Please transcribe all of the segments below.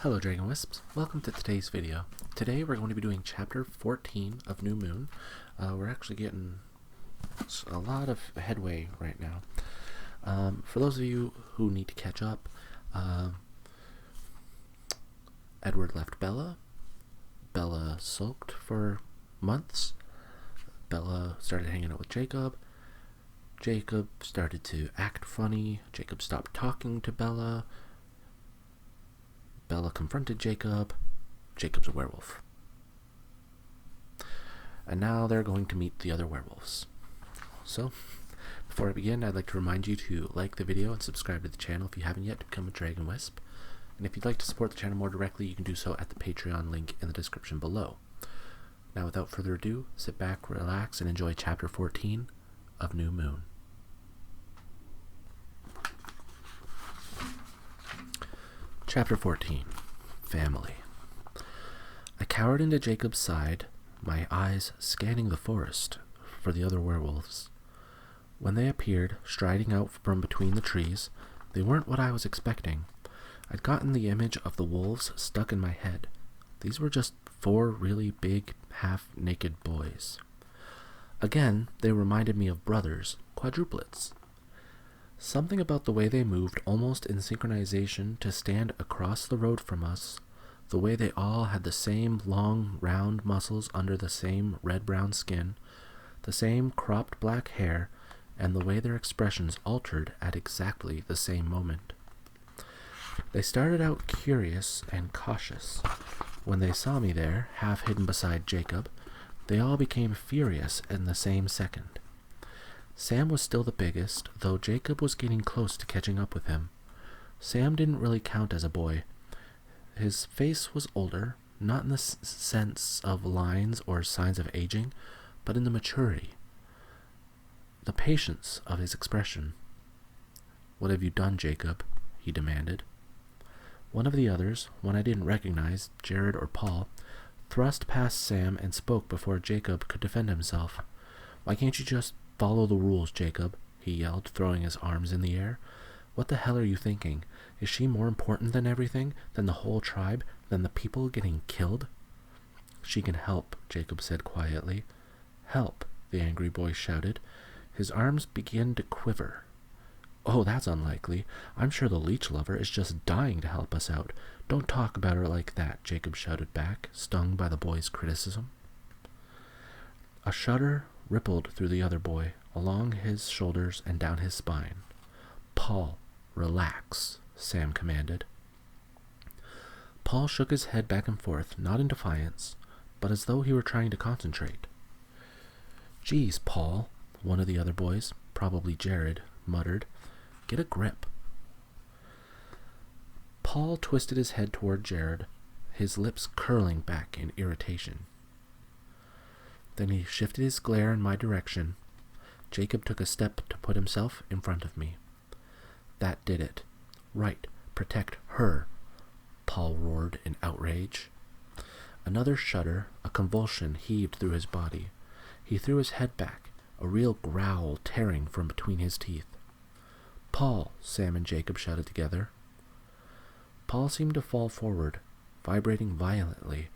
Hello Dragon Wisps, welcome to today's video. Today we're going to be doing chapter 14 of New Moon. We're actually getting a lot of headway right now. For those of you who need to catch up, Edward left Bella. Bella sulked for months. Bella started hanging out with Jacob. Jacob started to act funny. Jacob stopped talking to Bella. Bella confronted Jacob. Jacob's a werewolf. And now they're going to meet the other werewolves. So, before I begin, I'd like to remind you to like the video and subscribe to the channel if you haven't yet to become a Dragon Wisp. And if you'd like to support the channel more directly, you can do so at the Patreon link in the description below. Now, without further ado, sit back, relax, and enjoy chapter 14 of New Moon. Chapter 14, Family. I cowered into Jacob's side, my eyes scanning the forest for the other werewolves. When they appeared, striding out from between the trees, they weren't what I was expecting. I'd gotten the image of the wolves stuck in my head. These were just 4 really big, half-naked boys. Again, they reminded me of brothers, quadruplets. Something about the way they moved almost in synchronization to stand across the road from us, the way they all had the same long, round muscles under the same red-brown skin, the same cropped black hair, and the way their expressions altered at exactly the same moment. They started out curious and cautious. When they saw me there, half hidden beside Jacob, they all became furious in the same second. Sam was still the biggest, though Jacob was getting close to catching up with him. Sam didn't really count as a boy. His face was older, not in the sense of lines or signs of aging, but in the maturity, the patience of his expression. "What have you done, Jacob?" he demanded. One of the others, one I didn't recognize, Jared or Paul, thrust past Sam and spoke before Jacob could defend himself. "Why can't you just follow the rules, Jacob?" he yelled, throwing his arms in the air. "What the hell are you thinking? Is she more important than everything? Than the whole tribe? Than the people getting killed?" "She can help," Jacob said quietly. "Help," the angry boy shouted. His arms began to quiver. "Oh, that's unlikely. I'm sure the leech lover is just dying to help us out. Don't talk about her like that," Jacob shouted back, stung by the boy's criticism. A shudder rippled through the other boy, along his shoulders and down his spine. "Paul, relax," Sam commanded. Paul shook his head back and forth, not in defiance, but as though he were trying to concentrate. "Geez, Paul," one of the other boys, probably Jared, muttered. "Get a grip." Paul twisted his head toward Jared, his lips curling back in irritation. Then he shifted his glare in my direction. Jacob took a step to put himself in front of me. "That did it. Right, protect her," Paul roared in outrage. Another shudder, a convulsion heaved through his body. He threw his head back, a real growl tearing from between his teeth. "Paul," Sam and Jacob shouted together. Paul seemed to fall forward, vibrating violently.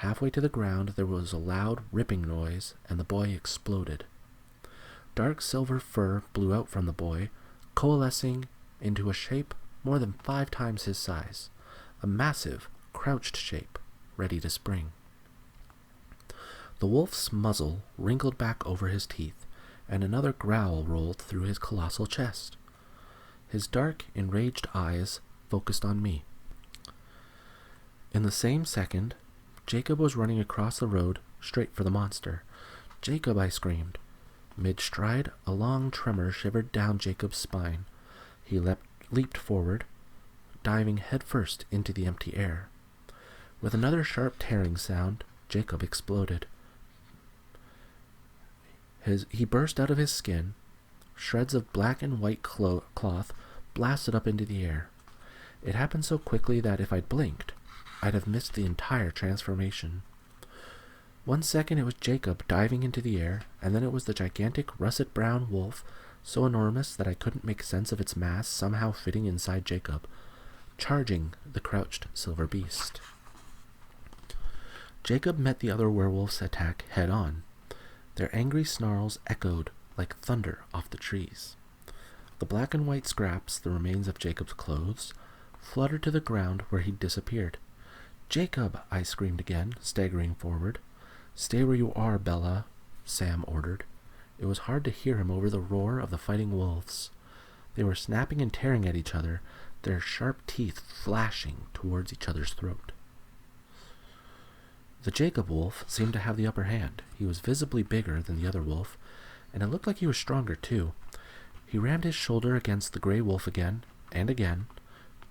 Halfway to the ground, there was a loud ripping noise, and the boy exploded. Dark silver fur blew out from the boy, coalescing into a shape more than 5 times his size, a massive, crouched shape, ready to spring. The wolf's muzzle wrinkled back over his teeth, and another growl rolled through his colossal chest. His dark, enraged eyes focused on me. In the same second, Jacob was running across the road, straight for the monster. "Jacob!" I screamed. Mid-stride, a long tremor shivered down Jacob's spine. He leaped forward, diving headfirst into the empty air. With another sharp tearing sound, Jacob exploded. He burst out of his skin. Shreds of black and white cloth blasted up into the air. It happened so quickly that if I'd blinked, I'd have missed the entire transformation. 1 second it was Jacob diving into the air, and then it was the gigantic russet-brown wolf, so enormous that I couldn't make sense of its mass somehow fitting inside Jacob. charging the crouched silver beast. Jacob met the other werewolves' attack head on. Their angry snarls echoed like thunder off the trees. The black and white scraps, the remains of Jacob's clothes, fluttered to the ground where he'd disappeared. "Jacob!" I screamed again, staggering forward. "Stay where you are, Bella," Sam ordered. It was hard to hear him over the roar of the fighting wolves. They were snapping and tearing at each other, their sharp teeth flashing towards each other's throat. The Jacob wolf seemed to have the upper hand. He was visibly bigger than the other wolf, and it looked like he was stronger too. He rammed his shoulder against the gray wolf again and again,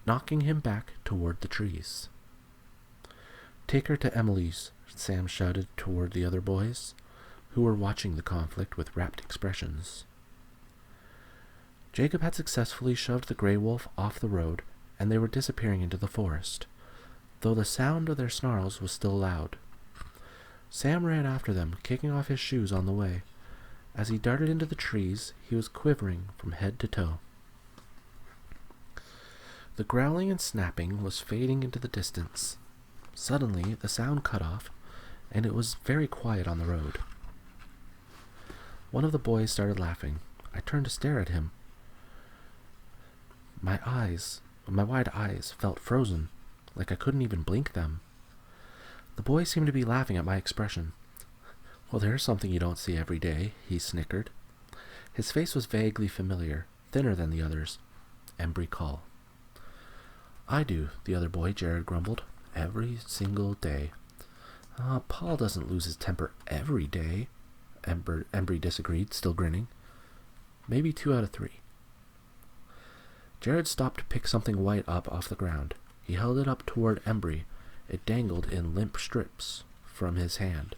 knocking him back toward the trees. "Take her to Emily's," Sam shouted toward the other boys, who were watching the conflict with rapt expressions. Jacob had successfully shoved the gray wolf off the road, and they were disappearing into the forest, though the sound of their snarls was still loud. Sam ran after them, kicking off his shoes on the way. As he darted into the trees, he was quivering from head to toe. The growling and snapping was fading into the distance. Suddenly, the sound cut off, and it was very quiet on the road. One of the boys started laughing. I turned to stare at him. My wide eyes felt frozen, like I couldn't even blink them. The boy seemed to be laughing at my expression. "Well, there's something you don't see every day," he snickered. His face was vaguely familiar, thinner than the others. "Embry Call." "I do," the other boy, Jared, grumbled. "Every single day." Paul doesn't lose his temper every day," Embry disagreed, still grinning. "Maybe 2 out of 3. Jared stopped to pick something white up off the ground. He held it up toward Embry. It dangled in limp strips from his hand.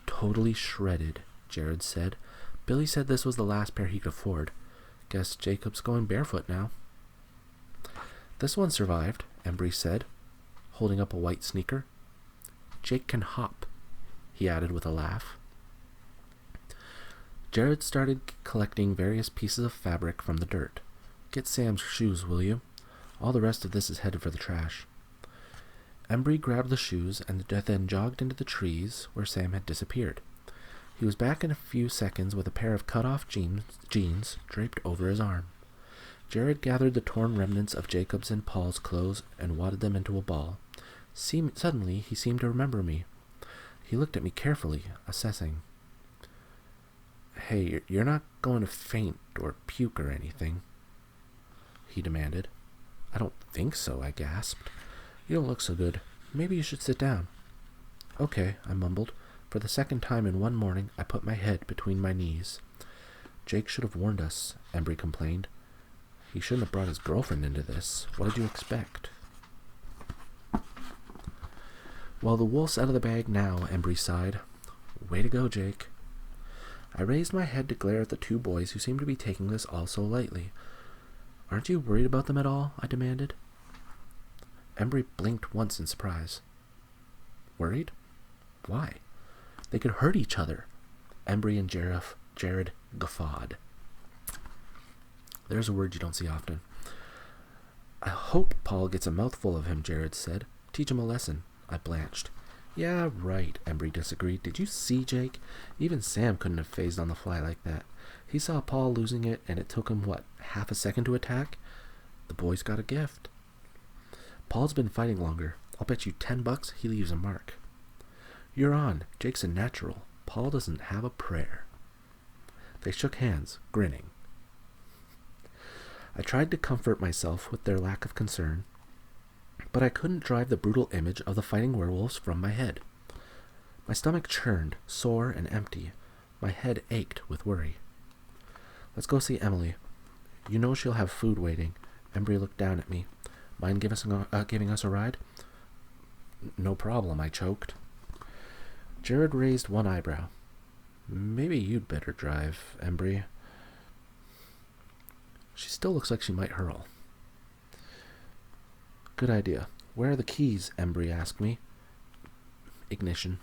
"Totally shredded," Jared said. "Billy said this was the last pair he could afford. Guess Jacob's going barefoot now." "This one survived," Embry said, holding up a white sneaker. "Jake can hop," he added with a laugh. Jared started collecting various pieces of fabric from the dirt. "Get Sam's shoes, will you? All the rest of this is headed for the trash." Embry grabbed the shoes and then jogged into the trees where Sam had disappeared. He was back in a few seconds with a pair of cut-off jeans draped over his arm. Jared gathered the torn remnants of Jacob's and Paul's clothes and wadded them into a ball. Suddenly, he seemed to remember me. He looked at me carefully, assessing. "Hey, you're not going to faint or puke or anything?" he demanded. "I don't think so," I gasped. "You don't look so good. Maybe you should sit down." "Okay," I mumbled. For the second time in one morning, I put my head between my knees. "Jake should have warned us," Embry complained. "He shouldn't have brought his girlfriend into this. What did you expect?" "Well, the wolf's out of the bag now," Embry sighed. "Way to go, Jake." I raised my head to glare at the 2 boys who seemed to be taking this all so lightly. "Aren't you worried about them at all?" I demanded. Embry blinked once in surprise. "Worried? Why? They could hurt each other." Embry and Jared guffawed. There's a word you don't see often. "I hope Paul gets a mouthful of him," Jared said. "Teach him a lesson." I blanched. "Yeah, right," Embry disagreed. "Did you see Jake? Even Sam couldn't have phased on the fly like that. He saw Paul losing it, and it took him, half a second to attack? The boy's got a gift." "Paul's been fighting longer. I'll bet you $10 he leaves a mark." "You're on. Jake's a natural. Paul doesn't have a prayer." They shook hands, grinning. I tried to comfort myself with their lack of concern, but I couldn't drive the brutal image of the fighting werewolves from my head. My stomach churned, sore and empty. My head ached with worry. "Let's go see Emily. You know she'll have food waiting." Embry looked down at me. "Mind giving us a ride?" "No problem," I choked. Jared raised one eyebrow. "Maybe you'd better drive, Embry. She still looks like she might hurl." "Good idea. Where are the keys?" Embry asked me. Ignition.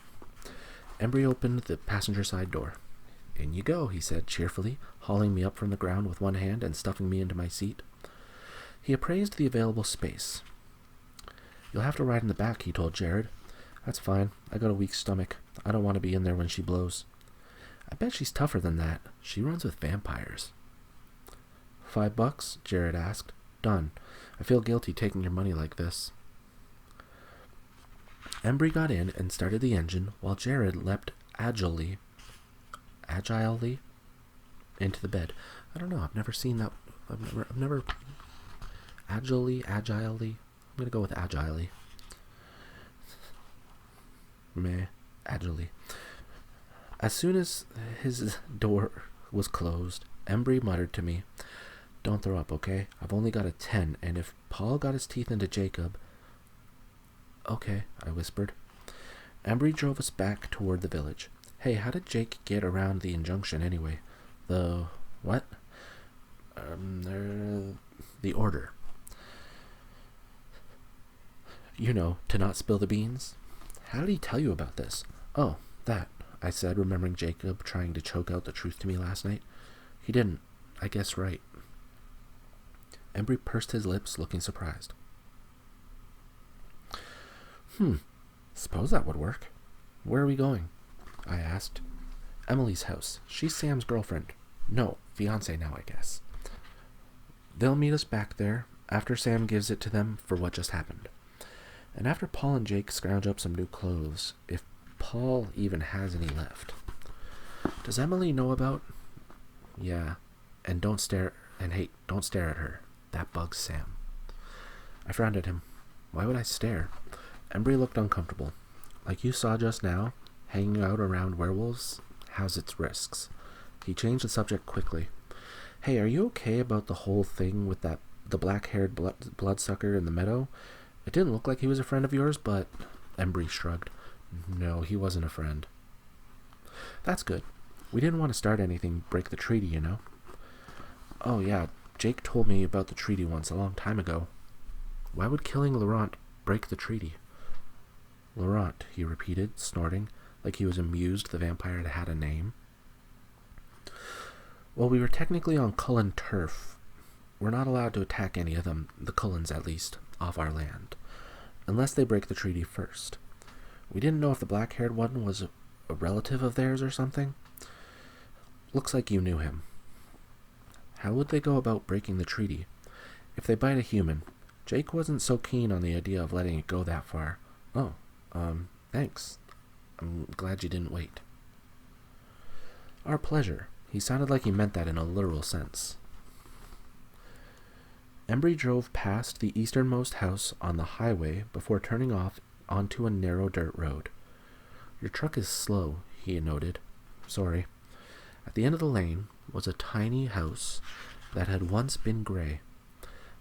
Embry opened the passenger side door. "In you go," he said cheerfully, hauling me up from the ground with one hand and stuffing me into my seat. He appraised the available space. "You'll have to ride in the back," he told Jared. "That's fine. I got a weak stomach. I don't want to be in there when she blows." "I bet she's tougher than that. She runs with vampires." $5? Jared asked. "Done. I feel guilty taking your money like this." Embry got in and started the engine while Jared leapt agilely into the bed. I don't know. I've never seen that. I've never agilely. I'm gonna go with agilely. Agilely. As soon as his door was closed, Embry muttered to me, "Don't throw up, okay? I've only got a 10, and if Paul got his teeth into Jacob..." "Okay," I whispered. Embry drove us back toward the village. "Hey, how did Jake get around the injunction anyway?" "The what?" The order. You know, to not spill the beans." "How did he tell you about this?" "Oh, that," I said, remembering Jacob trying to choke out the truth to me last night. "He didn't. I guess right." Embry pursed his lips, looking surprised. Suppose that would work." "Where are we going?" I asked. "Emily's house. She's Sam's girlfriend. No, fiancé now, I guess. They'll meet us back there after Sam gives it to them for what just happened. And after Paul and Jake scrounge up some new clothes, if Paul even has any left." "Does Emily know about..." "Yeah, and don't stare at her. That bugs Sam." I frowned at him. Why would I stare? Embry looked uncomfortable. "Like you saw just now, hanging out around werewolves has its risks." He changed the subject quickly. "Hey, are you okay about the whole thing with the black-haired bloodsucker in the meadow? It didn't look like he was a friend of yours, but..." Embry shrugged. "No, he wasn't a friend." "That's good. We didn't want to start anything, break the treaty, you know." "Oh yeah, Jake told me about the treaty once, a long time ago." "Why would killing Laurent break the treaty?" "Laurent," he repeated, snorting, like he was amused the vampire had a name. "Well, we were technically on Cullen turf. We're not allowed to attack any of them, the Cullens at least, off our land, unless they break the treaty first. We didn't know if the black-haired one was a relative of theirs or something. Looks like you knew him." "How would they go about breaking the treaty?" "If they bite a human. Jake wasn't so keen on the idea of letting it go that far." "Oh, thanks. I'm glad you didn't wait." "Our pleasure." He sounded like he meant that in a literal sense. Embry drove past the easternmost house on the highway before turning off onto a narrow dirt road. "Your truck is slow," he noted. "Sorry." At the end of the lane was a tiny house that had once been gray.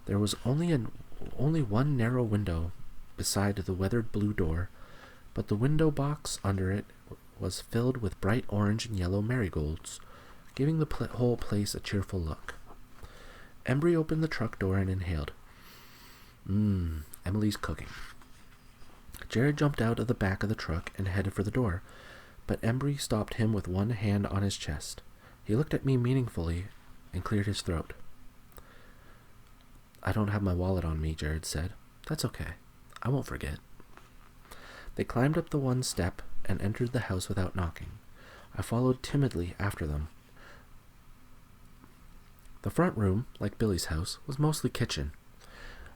There was only one narrow window beside the weathered blue door, but the window box under it was filled with bright orange and yellow marigolds, giving the whole place a cheerful look. Embry opened the truck door and inhaled. Emily's cooking. Jared jumped out of the back of the truck and headed for the door, but Embry stopped him with one hand on his chest. He looked at me meaningfully and cleared his throat. "I don't have my wallet on me," Jared said. "That's okay. I won't forget." They climbed up the one step and entered the house without knocking. I followed timidly after them. The front room, like Billy's house, was mostly kitchen.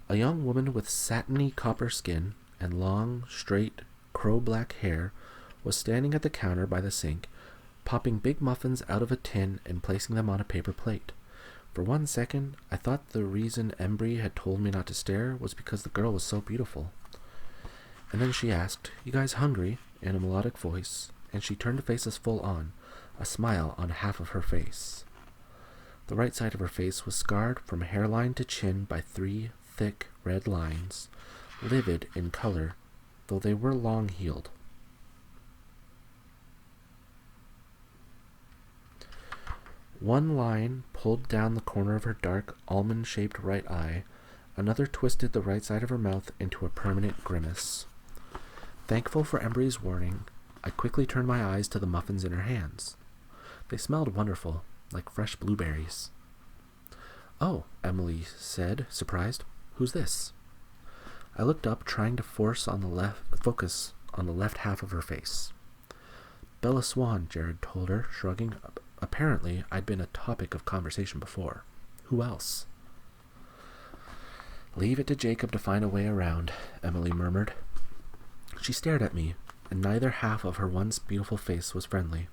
A young woman with satiny copper skin and long, straight, crow-black hair was standing at the counter by the sink, popping big muffins out of a tin and placing them on a paper plate. For 1 second, I thought the reason Embry had told me not to stare was because the girl was so beautiful. And then she asked, "You guys hungry?" in a melodic voice, and she turned to face us full on, a smile on half of her face. The right side of her face was scarred from hairline to chin by 3 thick red lines, livid in color, though they were long-heeled. One line pulled down the corner of her dark, almond-shaped right eye, another twisted the right side of her mouth into a permanent grimace. Thankful for Embry's warning, I quickly turned my eyes to the muffins in her hands. They smelled wonderful, like fresh blueberries. "Oh," Emily said, surprised. "Who's this?" I looked up, trying to focus on the left half of her face. "Bella Swan," Jared told her, shrugging. Apparently, I'd been a topic of conversation before. Who else? "Leave it to Jacob to find a way around," Emily murmured. She stared at me, and neither half of her once beautiful face was friendly.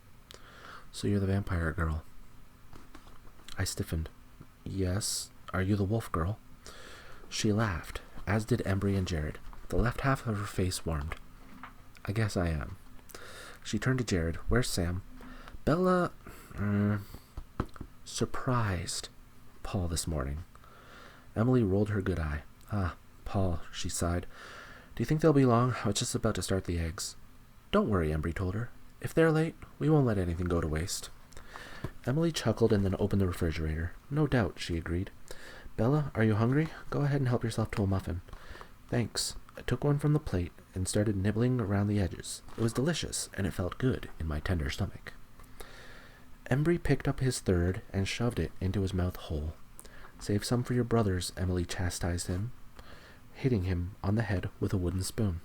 "So you're the vampire girl." I stiffened. "Yes. Are you the wolf girl?" She laughed, as did Embry and Jared. The left half of her face warmed. "I guess I am." She turned to Jared. "Where's Sam?" "Bella... surprised Paul this morning." Emily rolled her good eye. "Ah, Paul," she sighed. "Do you think they'll be long? I was just about to start the eggs." "Don't worry," Embry told her. "If they're late, we won't let anything go to waste." Emily chuckled and then opened the refrigerator. "No doubt," she agreed. "Bella, are you hungry? Go ahead and help yourself to a muffin." "Thanks." I took one from the plate and started nibbling around the edges. It was delicious, and it felt good in my tender stomach. Embry picked up his third and shoved it into his mouth whole. "Save some for your brothers," Emily chastised him, hitting him on the head with a wooden spoon.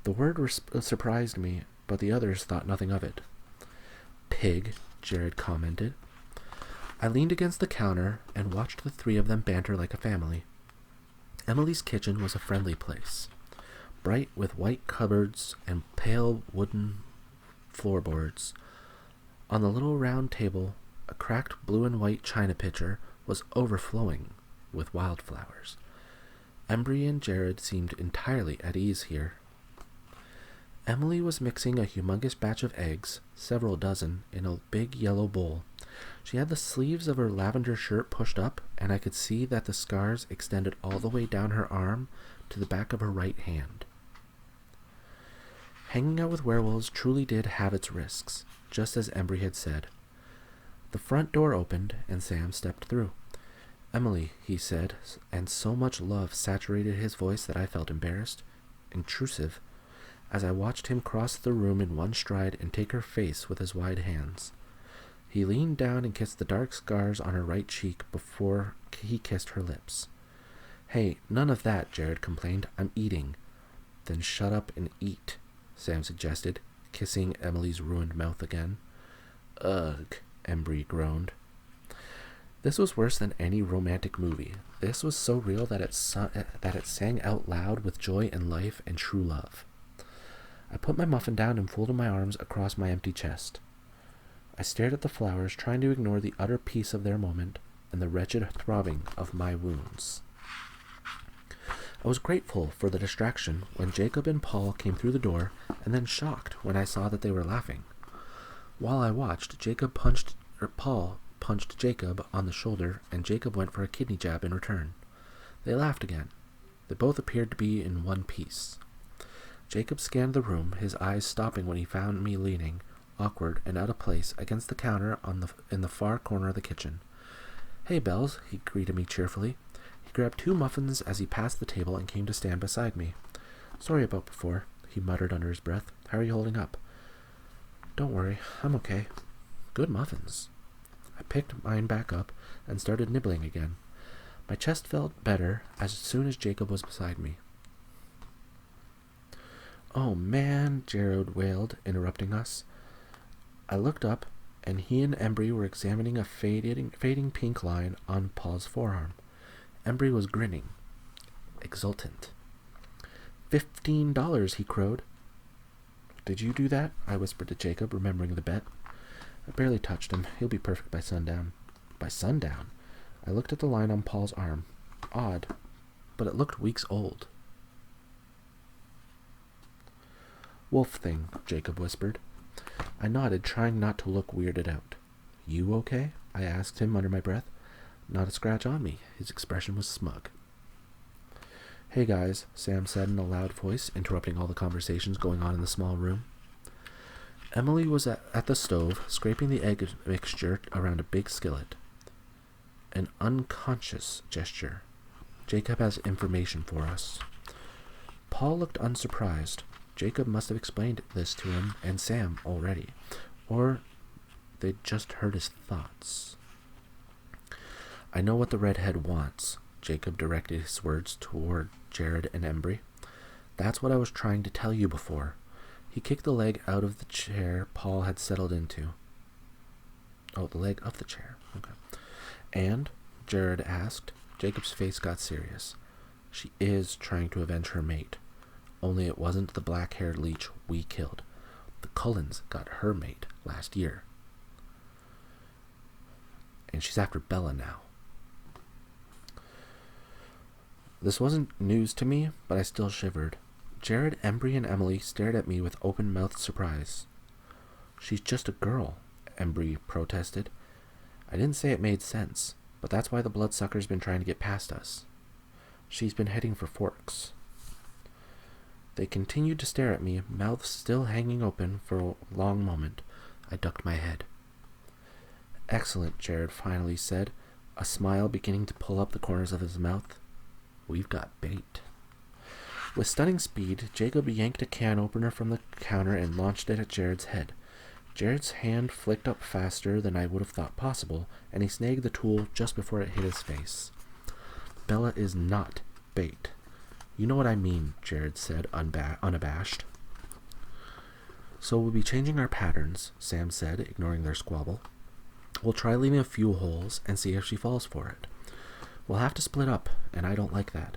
The word surprised me, but the others thought nothing of it. "Pig," Jared commented. I leaned against the counter and watched the three of them banter like a family. Emily's kitchen was a friendly place, bright with white cupboards and pale wooden floorboards. On the little round table, a cracked blue and white china pitcher was overflowing with wildflowers. Embry and Jared seemed entirely at ease here. Emily was mixing a humongous batch of eggs, several dozen, in a big yellow bowl. She had the sleeves of her lavender shirt pushed up, and I could see that the scars extended all the way down her arm to the back of her right hand. Hanging out with werewolves truly did have its risks, just as Embry had said. The front door opened, and Sam stepped through. "Emily," he said, and so much love saturated his voice that I felt embarrassed, intrusive, as I watched him cross the room in one stride and take her face with his wide hands. He leaned down and kissed the dark scars on her right cheek before he kissed her lips. "Hey, none of that," Jared complained. "I'm eating." "Then shut up and eat," Sam suggested, kissing Emily's ruined mouth again. "Ugh," Embry groaned. This was worse than any romantic movie. This was so real that it sang out loud with joy and life and true love. I put my muffin down and folded my arms across my empty chest. I stared at the flowers, trying to ignore the utter peace of their moment and the wretched throbbing of my wounds. I was grateful for the distraction when Jacob and Paul came through the door, and then shocked when I saw that they were laughing. While I watched, Paul punched Jacob on the shoulder, and Jacob went for a kidney jab in return. They laughed again. They both appeared to be in one piece. Jacob scanned the room, his eyes stopping when he found me leaning, awkward and out of place, against the counter in the far corner of the kitchen. "Hey, Bells," he greeted me cheerfully. He grabbed 2 muffins as he passed the table and came to stand beside me. "Sorry about before," he muttered under his breath. "How are you holding up?" "Don't worry, I'm okay." "Good muffins." I picked mine back up and started nibbling again. My chest felt better as soon as Jacob was beside me. "Oh, man," Jared wailed, interrupting us. I looked up, and he and Embry were examining a fading pink line on Paul's forearm. Embry was grinning, exultant. $15, he crowed. "Did you do that?" I whispered to Jacob, remembering the bet. "I barely touched him. He'll be perfect by sundown." By sundown? I looked at the line on Paul's arm. Odd, but it looked weeks old. "Wolf thing," Jacob whispered. I nodded, trying not to look weirded out. "You okay?" I asked him under my breath. "Not a scratch on me." His expression was smug. "Hey guys," Sam said in a loud voice, interrupting all the conversations going on in the small room. Emily was at the stove, scraping the egg mixture around a big skillet. An unconscious gesture. "Jacob has information for us." Paul looked unsurprised. Jacob must have explained this to him and Sam already, or they'd just heard his thoughts. I know what the redhead wants. Jacob directed his words toward Jared and Embry. That's what I was trying to tell you before. He kicked the leg out of the chair Paul had settled into. Oh, the leg of the chair. Okay. And, Jared asked. Jacob's face got serious. She is trying to avenge her mate. Only it wasn't the black-haired leech we killed. The Cullens got her mate last year. And she's after Bella now. This wasn't news to me, but I still shivered. Jared, Embry, and Emily stared at me with open-mouthed surprise. She's just a girl, Embry protested. I didn't say it made sense, but that's why the bloodsucker's been trying to get past us. She's been heading for Forks. They continued to stare at me, mouths still hanging open for a long moment. I ducked my head. Excellent, Jared finally said, a smile beginning to pull up the corners of his mouth. We've got bait. With stunning speed, Jacob yanked a can opener from the counter and launched it at Jared's head. Jared's hand flicked up faster than I would have thought possible, and he snagged the tool just before it hit his face. Bella is not bait. You know what I mean, Jared said, unabashed. So we'll be changing our patterns, Sam said, ignoring their squabble. We'll try leaving a few holes and see if she falls for it. We'll have to split up, and I don't like that.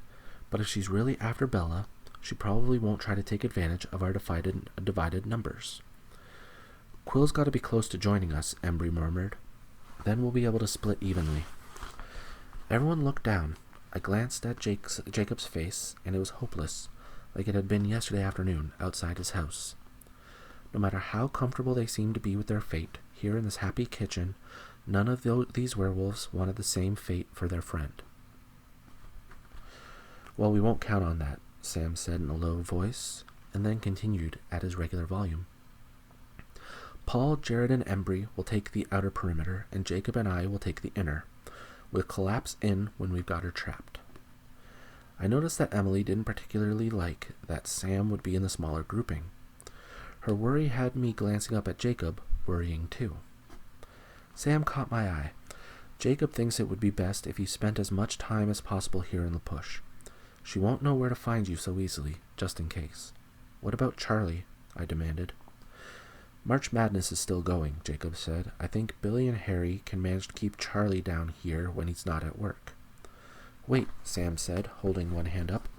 But if she's really after Bella, she probably won't try to take advantage of our divided numbers. Quill's got to be close to joining us, Embry murmured. Then we'll be able to split evenly. Everyone looked down. I glanced at Jacob's face, and it was hopeless, like it had been yesterday afternoon outside his house. No matter how comfortable they seemed to be with their fate, here in this happy kitchen, none of these werewolves wanted the same fate for their friend. Well, we won't count on that, Sam said in a low voice, and then continued at his regular volume. Paul, Jared, and Embry will take the outer perimeter, and Jacob and I will take the inner. We'll collapse in when we've got her trapped. I noticed that Emily didn't particularly like that Sam would be in the smaller grouping. Her worry had me glancing up at Jacob, worrying too. Sam caught my eye. Jacob thinks it would be best if you spent as much time as possible here in La Push. She won't know where to find you so easily, just in case. What about Charlie? I demanded. March Madness is still going, Jacob said. I think Billy and Harry can manage to keep Charlie down here when he's not at work. Wait, Sam said, holding one hand up.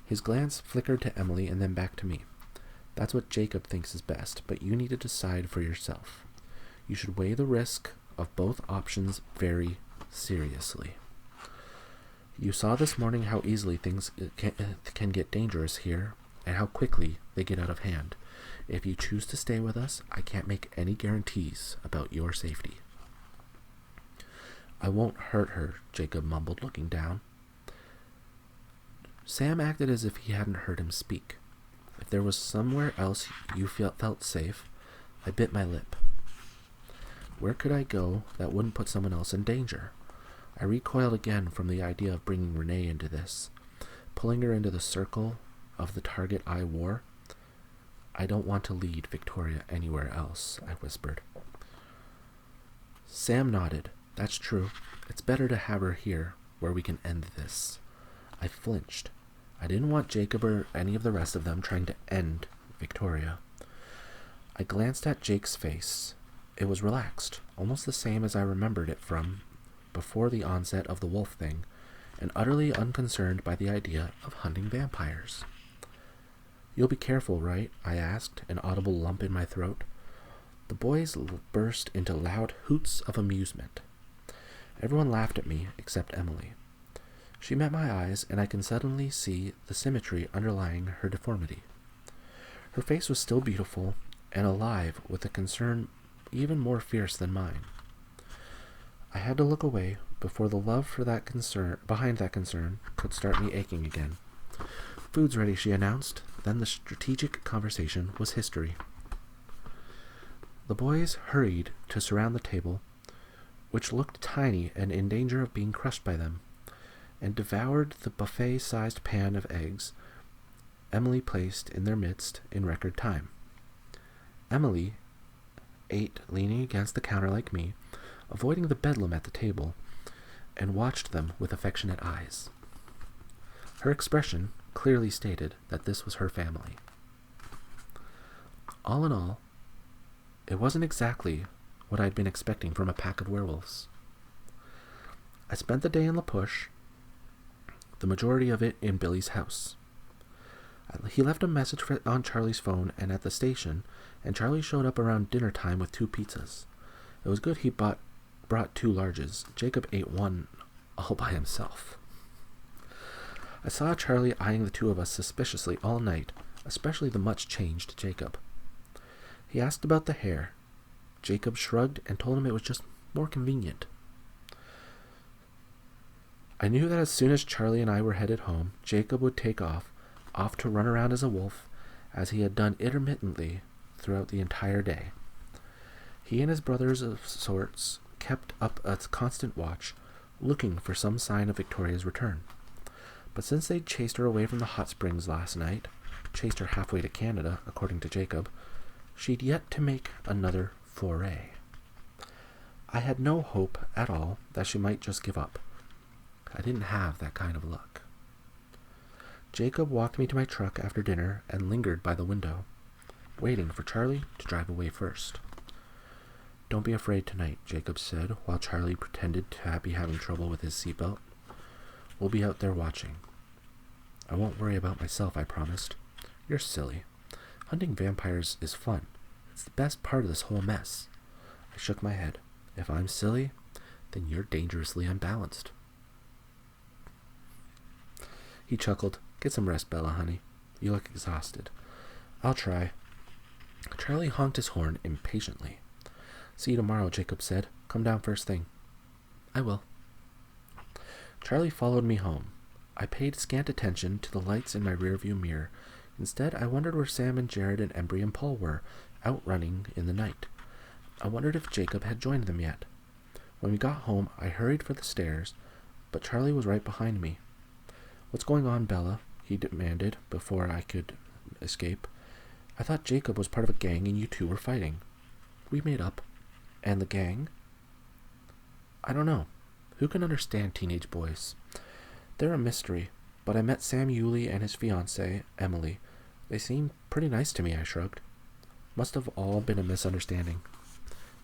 His glance flickered to Emily and then back to me. That's what Jacob thinks is best, but you need to decide for yourself. You should weigh the risk of both options very seriously. You saw this morning how easily things can get dangerous here, and how quickly they get out of hand. If you choose to stay with us, I can't make any guarantees about your safety. I won't hurt her, Jacob mumbled, looking down. Sam acted as if he hadn't heard him speak. If there was somewhere else you felt safe, I bit my lip. Where could I go that wouldn't put someone else in danger? I recoiled again from the idea of bringing Renee into this, pulling her into the circle of the target I wore. I don't want to lead Victoria anywhere else, I whispered. Sam nodded. That's true. It's better to have her here, where we can end this. I flinched. I didn't want Jacob or any of the rest of them trying to end Victoria. I glanced at Jake's face. It was relaxed, almost the same as I remembered it from before the onset of the wolf thing, and utterly unconcerned by the idea of hunting vampires. You'll be careful, right? I asked, an audible lump in my throat. The boys burst into loud hoots of amusement. Everyone laughed at me, except Emily. She met my eyes, and I can suddenly see the symmetry underlying her deformity. Her face was still beautiful and alive with a concern even more fierce than mine. I had to look away before the love for that concern behind that concern could start me aching again. Food's ready, she announced. Then the strategic conversation was history. The boys hurried to surround the table, which looked tiny and in danger of being crushed by them, and devoured the buffet-sized pan of eggs Emily placed in their midst in record time. Emily ate leaning against the counter like me, avoiding the bedlam at the table, and watched them with affectionate eyes. Her expression clearly stated that this was her family. All in all, it wasn't exactly what I'd been expecting from a pack of werewolves. I spent the day in La Push, the majority of it in Billy's house. He left a message on Charlie's phone and at the station, and Charlie showed up around dinner time with 2 pizzas. It was good he brought 2 larges. Jacob ate one all by himself. I saw Charlie eyeing the 2 of us suspiciously all night, especially the much-changed Jacob. He asked about the hair. Jacob shrugged and told him it was just more convenient. I knew that as soon as Charlie and I were headed home, Jacob would take off to run around as a wolf, as he had done intermittently throughout the entire day. He and his brothers of sorts kept up a constant watch, looking for some sign of Victoria's return. But since they'd chased her away from the hot springs last night, chased her halfway to Canada, according to Jacob, she'd yet to make another foray. I had no hope at all that she might just give up. I didn't have that kind of luck. Jacob walked me to my truck after dinner and lingered by the window, waiting for Charlie to drive away first. "Don't be afraid tonight," Jacob said, while Charlie pretended to be having trouble with his seatbelt. "We'll be out there watching." "I won't worry about myself," I promised. "You're silly. Hunting vampires is fun. It's the best part of this whole mess." I shook my head. "If I'm silly, then you're dangerously unbalanced." He chuckled. "Get some rest, Bella, honey. You look exhausted." "I'll try." Charlie honked his horn impatiently. "See you tomorrow," Jacob said. "Come down first thing." "I will." Charlie followed me home. I paid scant attention to the lights in my rearview mirror. Instead, I wondered where Sam and Jared and Embry and Paul were, out running in the night. I wondered if Jacob had joined them yet. When we got home, I hurried for the stairs, but Charlie was right behind me. "What's going on, Bella?" he demanded before I could escape. "I thought Jacob was part of a gang and you 2 were fighting." "We made up." "And the gang?" "I don't know. Who can understand teenage boys? They're a mystery, but I met Sam Yulee and his fiancée, Emily. They seemed pretty nice to me," I shrugged. "Must have all been a misunderstanding."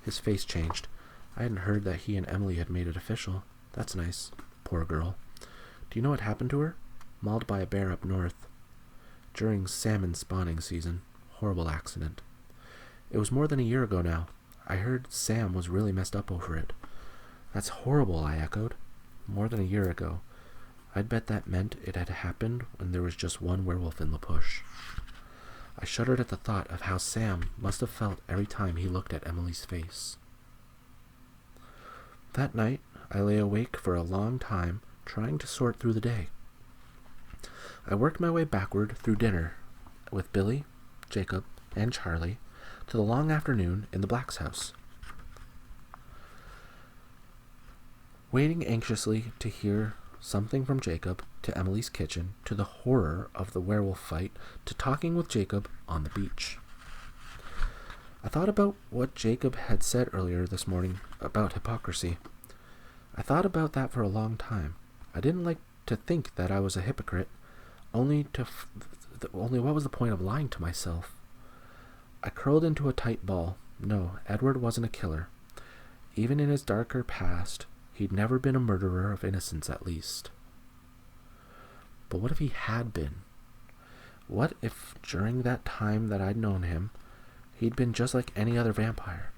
His face changed. I hadn't heard that he and Emily had made it official. That's nice. Poor girl. "Do you know what happened to her?" "Mauled by a bear up north. During salmon spawning season. Horrible accident." "It was more than a year ago now. I heard Sam was really messed up over it." "That's horrible," I echoed. "More than a year ago. I'd bet that meant it had happened when there was just one werewolf in La Push." I shuddered at the thought of how Sam must have felt every time he looked at Emily's face. That night, I lay awake for a long time, trying to sort through the day. I worked my way backward through dinner with Billy, Jacob, and Charlie to the long afternoon in the Black's house, waiting anxiously to hear something from Jacob, to Emily's kitchen, to the horror of the werewolf fight, to talking with Jacob on the beach. I thought about what Jacob had said earlier this morning about hypocrisy. I thought about that for a long time. I didn't like to think that I was a hypocrite, only what was the point of lying to myself? I curled into a tight ball. No, Edward wasn't a killer. Even in his darker past, he'd never been a murderer of innocents, at least. But what if he had been? What if during that time that I'd known him, he'd been just like any other vampire?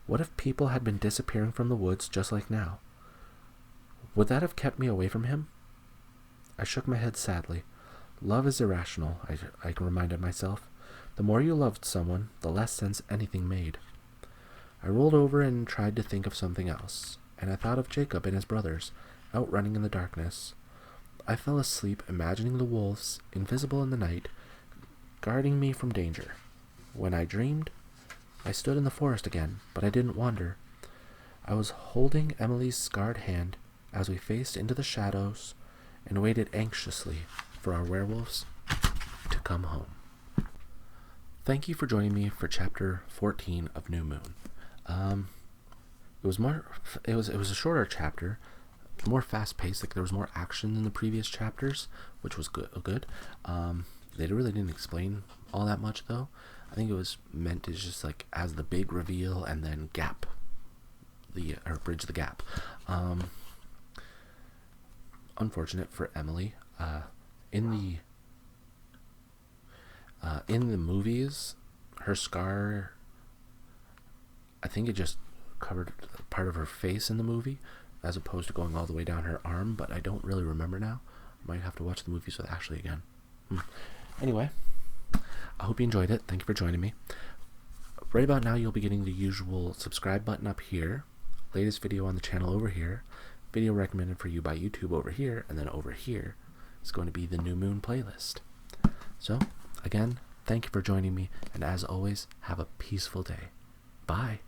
What if people had been disappearing from the woods just like now? Would that have kept me away from him? I shook my head sadly. Love is irrational, I reminded myself. The more you loved someone, the less sense anything made. I rolled over and tried to think of something else, and I thought of Jacob and his brothers, out running in the darkness. I fell asleep imagining the wolves, invisible in the night, guarding me from danger. When I dreamed, I stood in the forest again, but I didn't wander. I was holding Emily's scarred hand as we faced into the shadows and waited anxiously for our werewolves to come home. Thank you for joining me for chapter 14 of New Moon. It was a shorter chapter, more fast paced. Like there was more action in the previous chapters, which was good. They really didn't explain all that much though. I think it was meant to just like as the big reveal and then bridge the gap. Unfortunate for Emily. In the movies, her scar, I think it just covered part of her face in the movie, as opposed to going all the way down her arm. But I don't really remember now. Might have to watch the movies with Ashley again. Anyway, I hope you enjoyed it. Thank you for joining me. Right about now, you'll be getting the usual subscribe button up here, latest video on the channel over here, video recommended for you by YouTube over here, and then over here is going to be the New Moon playlist. So, again, thank you for joining me, and as always, have a peaceful day. Bye.